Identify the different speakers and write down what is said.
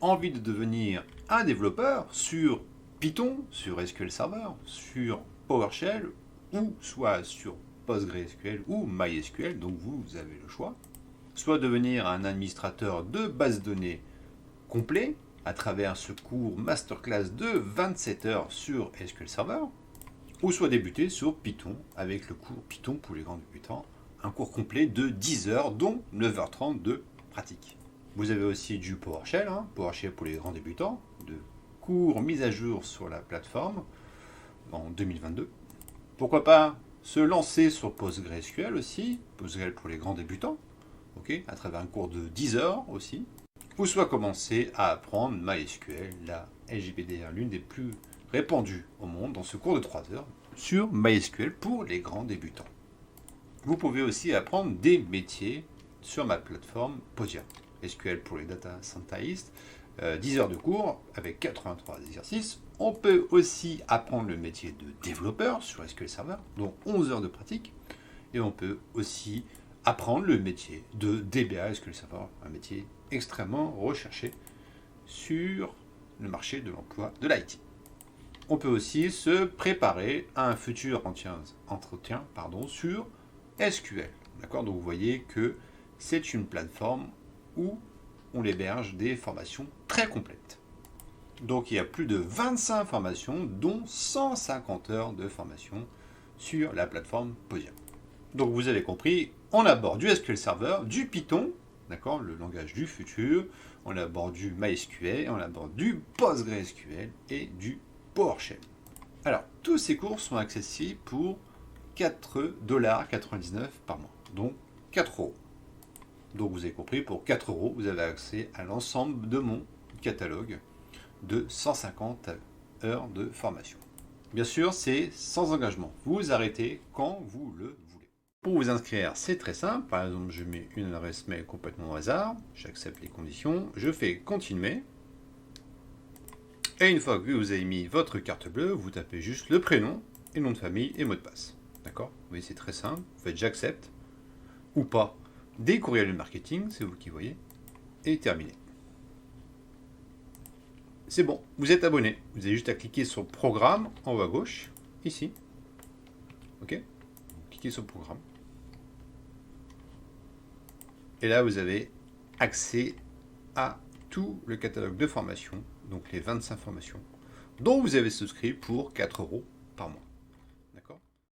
Speaker 1: envie de devenir un développeur sur Python, sur SQL Server, sur PowerShell, ou soit sur PostgreSQL ou MySQL, donc vous avez le choix. Soit devenir un administrateur de base de données complet à travers ce cours masterclass de 27 heures sur SQL Server, ou soit débuter sur Python avec le cours Python pour les grands débutants, un cours complet de 10 heures, dont 9h30 de pratique. Vous avez aussi du PowerShell, PowerShell pour les grands débutants, de cours mis à jour sur la plateforme en 2022. Pourquoi pas se lancer sur PostgreSQL aussi, PostgreSQL pour les grands débutants, à travers un cours de 10 heures aussi, ou soit commencer à apprendre MySQL, la LGPDR, l'une des plus répandues au monde, dans ce cours de 3 heures, sur MySQL pour les grands débutants. Vous pouvez aussi apprendre des métiers sur ma plateforme Podia. SQL pour les data scientists, 10 heures de cours avec 83 exercices. On peut aussi apprendre le métier de développeur sur SQL Server, dont 11 heures de pratique. Et on peut aussi apprendre le métier de DBA SQL Server, un métier extrêmement recherché sur le marché de l'emploi de l'IT. On peut aussi se préparer à un futur entretien sur SQL. D'accord ? Donc vous voyez que c'est une plateforme où on héberge des formations très complètes. Donc il y a plus de 25 formations, dont 150 heures de formation sur la plateforme Podia. Donc vous avez compris, on aborde du SQL Server, du Python, d'accord, le langage du futur, on aborde du MySQL, on aborde du PostgreSQL et du PowerShell. Alors, tous ces cours sont accessibles pour 4,99$ par mois, donc 4€. Donc vous avez compris, pour 4€, vous avez accès à l'ensemble de mon catalogue de 150 heures de formation. Bien sûr, c'est sans engagement. Vous arrêtez quand vous le voulez. Pour vous inscrire, c'est très simple. Par exemple, je mets une adresse mail complètement au hasard, j'accepte les conditions, je fais continuer. Et une fois que vous avez mis votre carte bleue, vous tapez juste le prénom et nom de famille et mot de passe. D'accord ? Vous voyez, c'est très simple. Vous faites j'accepte ou pas des courriels de marketing, c'est vous qui voyez, et terminé. C'est bon, vous êtes abonné. Vous avez juste à cliquer sur programme en haut à gauche, ici. Ok ? Cliquez sur programme. Et là, vous avez accès à tout le catalogue de formations, donc les 25 formations, dont vous avez souscrit pour 4€ par mois.